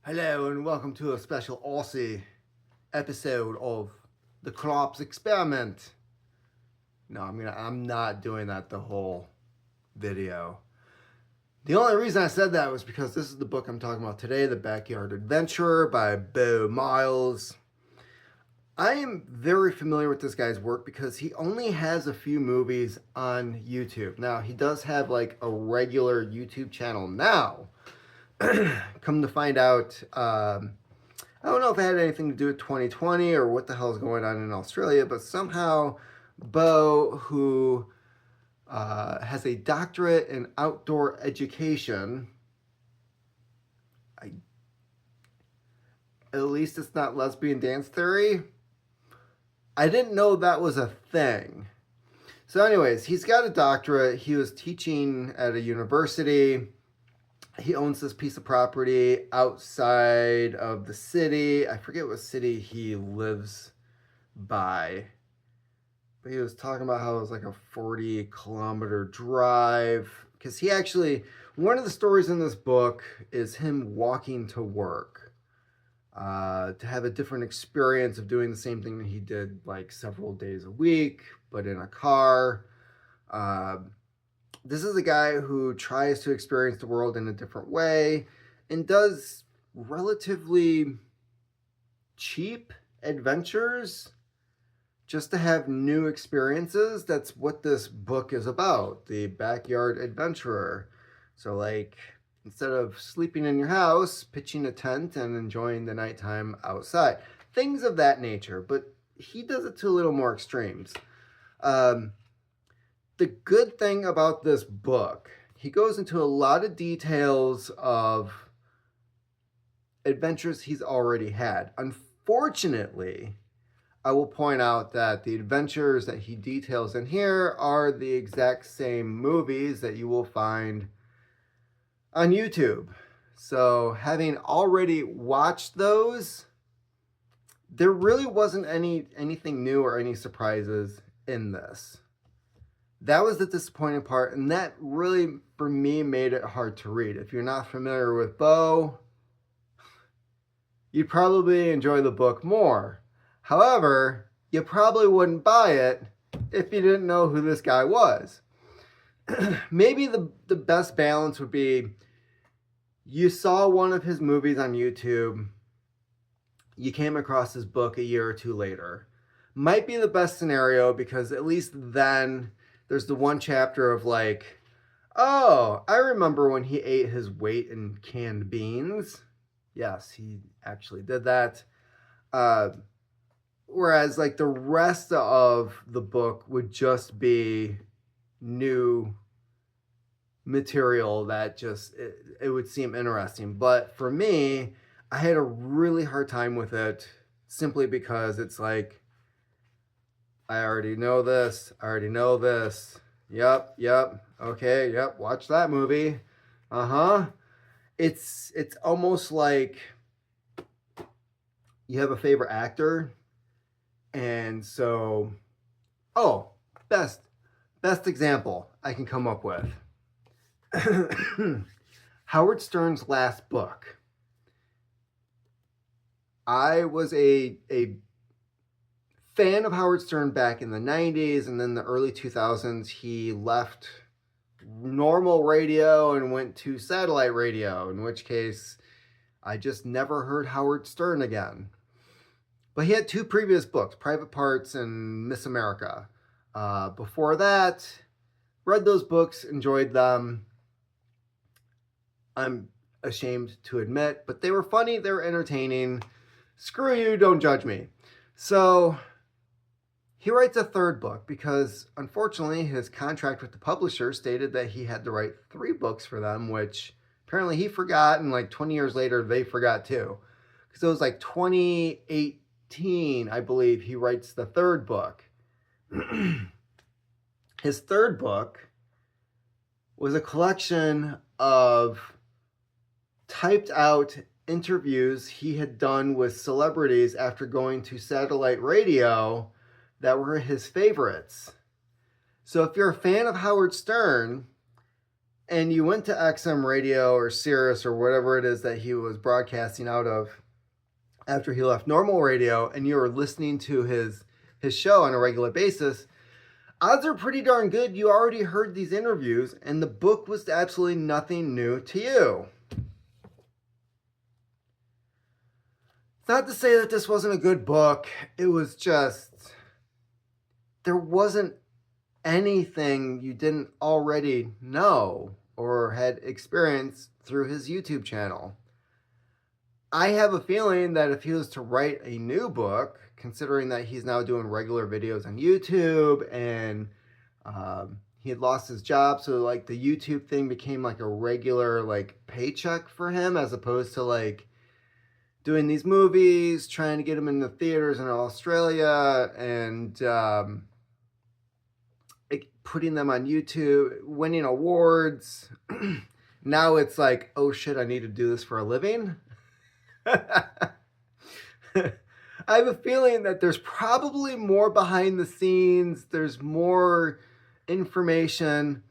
Hello and welcome to a special Aussie episode of the Crops Experiment. No, I'm not doing that the whole video. The only reason I said that was because this is the book I'm talking about today, The Backyard Adventurer by Beau. I am very familiar with this guy's work because he only has a few movies on YouTube. Now, he does have like a regular YouTube channel now. Come to find out, I don't know if it had anything to do with 2020 or what the hell is going on in Australia, but somehow Beau, who has a doctorate in outdoor education, at least it's not lesbian dance theory. I didn't know that was a thing. So anyways, he's got a doctorate. He was teaching at a university. He owns this piece of property outside of the city. I forget what city he lives by. But he was talking about how it was like a 40-kilometer drive. Because he actually, one of the stories in this book is him walking to work. To have a different experience of doing the same thing that he did like several days a week, but in a car. This is a guy who tries to experience the world in a different way and does relatively cheap adventures just to have new experiences. That's what this book is about, The Backyard Adventurer. So like, instead of sleeping in your house, pitching a tent and enjoying the nighttime outside. Things of that nature, but he does it to a little more extremes. The good thing about this book, he goes into a lot of details of adventures he's already had. Unfortunately, I will point out that the adventures that he details in here are the exact same movies that you will find on YouTube. So having already watched those, there really wasn't anything new or any surprises in this. That was the disappointing part, and that really, for me, made it hard to read. If you're not familiar with Beau, you'd probably enjoy the book more. However, you probably wouldn't buy it if you didn't know who this guy was. Maybe the best balance would be you saw one of his movies on YouTube, you came across his book a year or two later. Might be the best scenario because at least then there's the one chapter of like, oh, I remember when he ate his weight in canned beans. Yes, he actually did that. Whereas like the rest of the book would just be new material that just, it would seem interesting. But for me, I had a really hard time with it simply because it's like, I already know this. I already know this. Yep. Okay, yep. Watch that movie. It's almost like you have a favorite actor. And so, best example I can come up with. Howard Stern's last book. I was a fan of Howard Stern back in the 90s, and then the early 2000s, he left normal radio and went to satellite radio, in which case I just never heard Howard Stern again. But he had two previous books, Private Parts and Miss America. Before that, read those books, enjoyed them. I'm ashamed to admit, but they were funny, they were entertaining. Screw you, don't judge me. So he writes a third book because, unfortunately, his contract with the publisher stated that he had to write 3 books for them, which apparently he forgot, and like 20 years later, they forgot too. Because it was like 2018, I believe, he writes the third book. His third book was a collection of typed out interviews he had done with celebrities after going to satellite radio that were his favorites. So if you're a fan of Howard Stern, and you went to XM radio or Sirius or whatever it is that he was broadcasting out of after he left normal radio, and you were listening to his show on a regular basis, odds are pretty darn good you already heard these interviews, and the book was absolutely nothing new to you. It's not to say that this wasn't a good book. It was just, there wasn't anything you didn't already know or had experienced through his YouTube channel. I have a feeling that if he was to write a new book, considering that he's now doing regular videos on YouTube, and he had lost his job, so like the YouTube thing became like a regular like paycheck for him, as opposed to like doing these movies, trying to get them in the theaters in Australia, and putting them on YouTube, winning awards. Now it's like, oh shit, I need to do this for a living. I have a feeling that there's probably more behind the scenes. There's more information.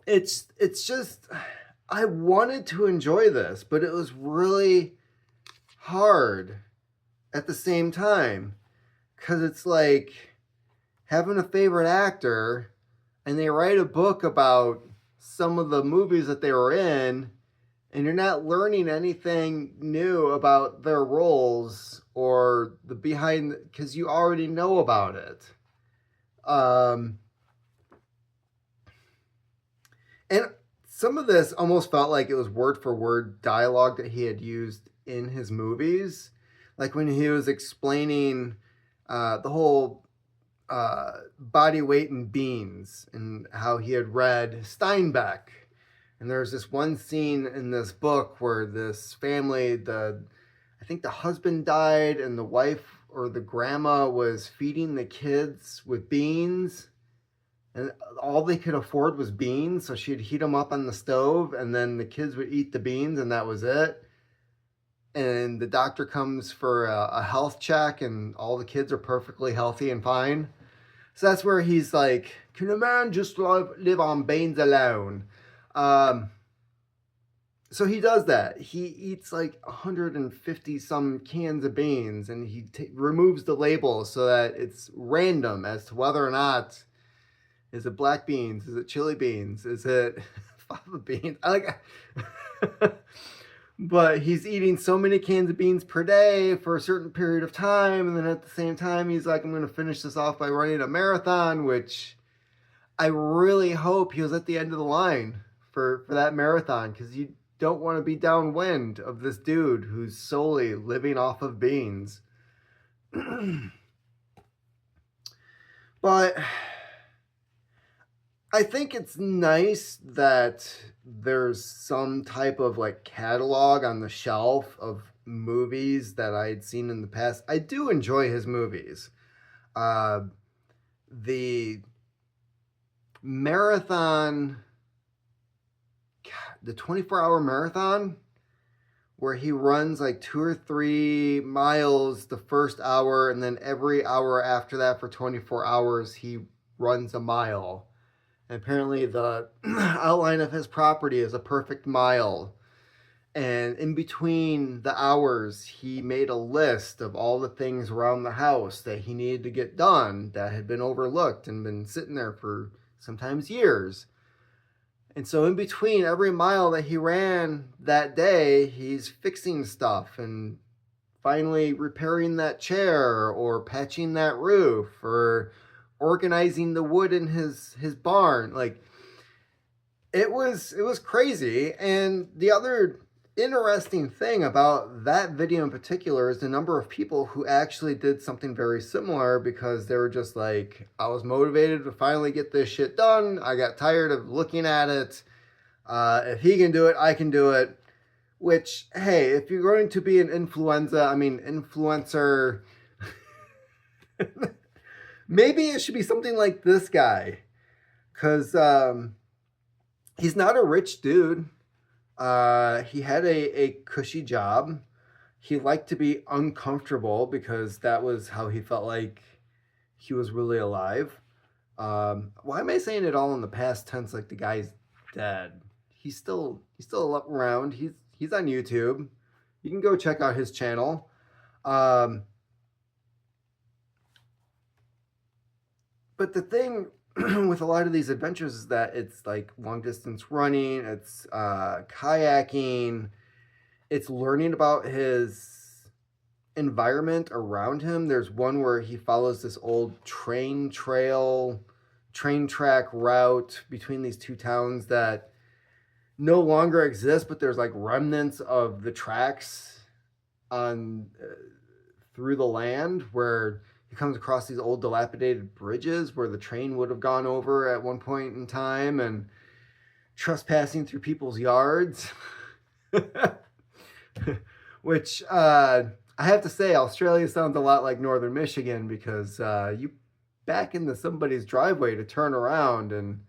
It's just, I wanted to enjoy this, but it was really hard at the same time, because it's like having a favorite actor and they write a book about some of the movies that they were in, and you're not learning anything new about their roles or the behind, because you already know about it. And some of this almost felt like it was word for word dialogue that he had used in his movies. Like when he was explaining the whole body weight in beans and how he had read Steinbeck. And there's this one scene in this book where this family, I think the husband died and the wife or the grandma was feeding the kids with beans, and all they could afford was beans. So she'd heat them up on the stove, and then the kids would eat the beans, and that was it. And the doctor comes for a health check, and all the kids are perfectly healthy and fine. So that's where he's like, can a man just live on beans alone? So he does that. He eats like 150 some cans of beans, and he removes the label so that it's random as to whether or not, is it black beans? Is it chili beans? Is it fava beans? But he's eating so many cans of beans per day for a certain period of time. And then at the same time, he's like, I'm going to finish this off by running a marathon, which I really hope he was at the end of the line for that marathon, because you don't want to be downwind of this dude who's solely living off of beans. But I think it's nice that there's some type of like catalog on the shelf of movies that I had seen in the past. I do enjoy his movies. The marathon, the 24-hour marathon, where he runs like 2 or 3 miles the first hour, and then every hour after that for 24 hours, he runs a mile. And apparently the outline of his property is a perfect mile. And in between the hours, he made a list of all the things around the house that he needed to get done that had been overlooked and been sitting there for sometimes years. And so in between every mile that he ran that day, he's fixing stuff and finally repairing that chair or patching that roof or organizing the wood in his barn. Like, it was crazy. And the other interesting thing about that video in particular is the number of people who actually did something very similar, because they were just like, I was motivated to finally get this shit done. I got tired of looking at it. If he can do it, I can do it. Which, hey, if you're going to be an influencer, maybe it should be something like this guy. Because he's not a rich dude. He had a cushy job. He liked to be uncomfortable because that was how he felt like he was really alive. Why am I saying it all in the past tense like the guy's dead. He's still around. He's on YouTube. You can go check out his channel. Um, but the thing with a lot of these adventures is that it's like long distance running, it's kayaking, it's learning about his environment around him. There's one where he follows this old train track route between these two towns that no longer exist, but there's like remnants of the tracks on through the land where he comes across these old dilapidated bridges where the train would have gone over at one point in time, and trespassing through people's yards. Which I have to say, Australia sounds a lot like northern Michigan, because you back into somebody's driveway to turn around, and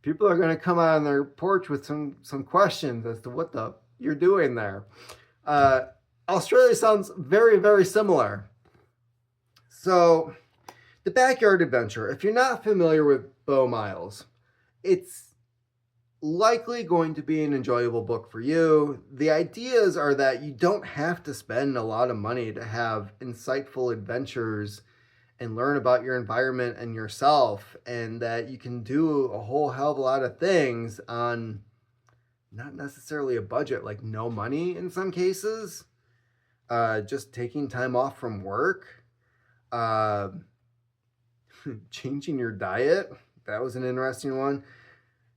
people are going to come out on their porch with some questions as to what you're doing there. Australia sounds very, very similar. So, The Backyard Adventure, if you're not familiar with Beau Miles, it's likely going to be an enjoyable book for you. The ideas are that you don't have to spend a lot of money to have insightful adventures and learn about your environment and yourself, and that you can do a whole hell of a lot of things on not necessarily a budget, like no money in some cases. Just taking time off from work, changing your diet. That was an interesting one.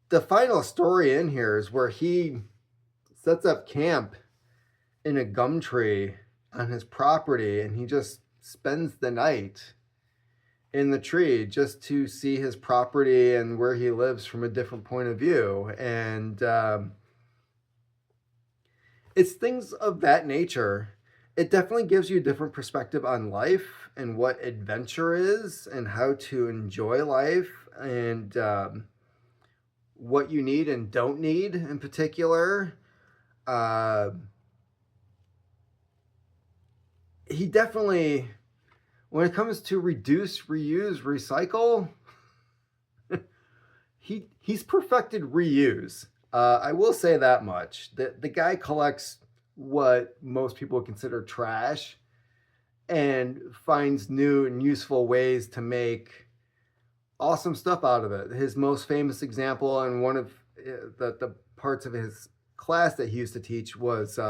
The final story in here is where he sets up camp in a gum tree on his property, and he just spends the night in the tree just to see his property and where he lives from a different point of view. And it's things of that nature. It definitely gives you a different perspective on life and what adventure is and how to enjoy life, and what you need and don't need in particular. He definitely, when it comes to reduce, reuse, recycle, he's perfected reuse. I will say that much. The guy collects what most people would consider trash and finds new and useful ways to make awesome stuff out of it. His most famous example, and one of the parts of his class that he used to teach, was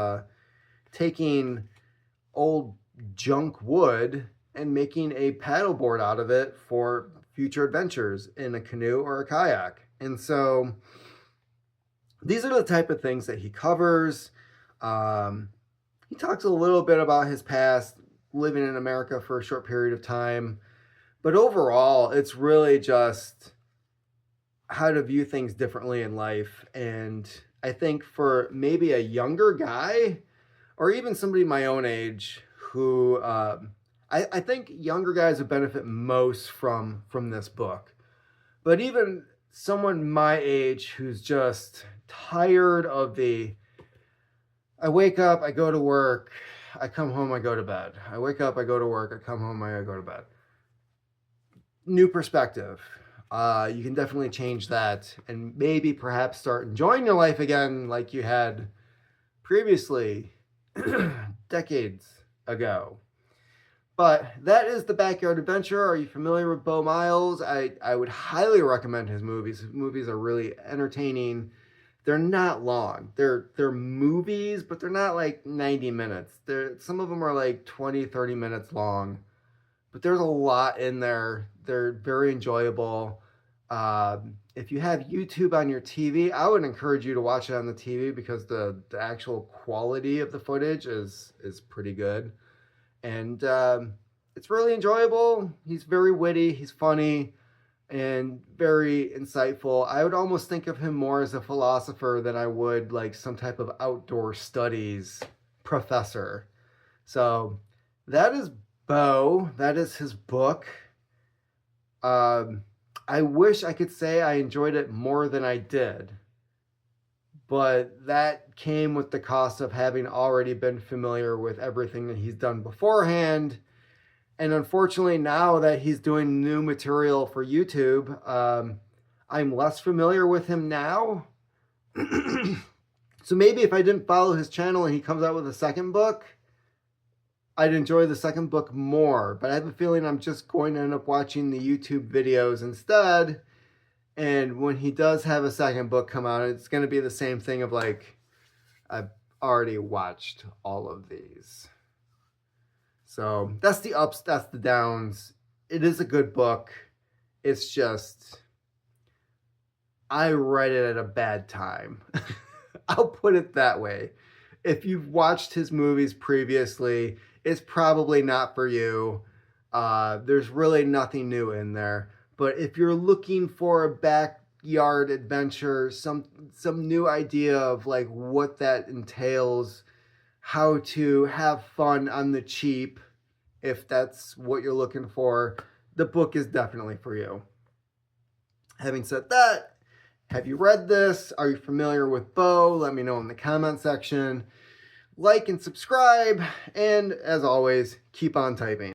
taking old junk wood and making a paddleboard out of it for future adventures in a canoe or a kayak. And so these are the type of things that he covers. He talks a little bit about his past, living in America for a short period of time. But overall, it's really just how to view things differently in life. And I think for maybe a younger guy, or even somebody my own age, who I think younger guys would benefit most from this book. But even someone my age who's just tired of I wake up, I go to work, I come home, I go to bed. I wake up, I go to work, I come home, I go to bed. New perspective. You can definitely change that and maybe perhaps start enjoying your life again like you had previously, decades ago. But that is The Backyard Adventure. Are you familiar with Beau Miles? I would highly recommend his movies. His movies are really entertaining. They're not long. They're movies, but they're not like 90 minutes. Some of them are like 20, 30 minutes long. But there's a lot in there. They're very enjoyable. If you have YouTube on your TV, I would encourage you to watch it on the TV, because the actual quality of the footage is pretty good. And it's really enjoyable. He's very witty. He's funny and very insightful. I would almost think of him more as a philosopher than I would like some type of outdoor studies professor. So that is Beau. That is his book. I wish I could say I enjoyed it more than I did, but that came with the cost of having already been familiar with everything that he's done beforehand. And unfortunately, now that he's doing new material for YouTube, I'm less familiar with him now. So maybe if I didn't follow his channel and he comes out with a second book, I'd enjoy the second book more. But I have a feeling I'm just going to end up watching the YouTube videos instead. And when he does have a second book come out, it's going to be the same thing of like, I've already watched all of these. So that's the ups, that's the downs. It is a good book. It's just, I read it at a bad time. I'll put it that way. If you've watched his movies previously, it's probably not for you. There's really nothing new in there. But if you're looking for a backyard adventure, some new idea of like what that entails, how to have fun on the cheap, if that's what you're looking for, the book is definitely for you. Having said that, have you read this? Are you familiar with Beau? Let me know in the comment section. Like and subscribe, and as always, keep on typing.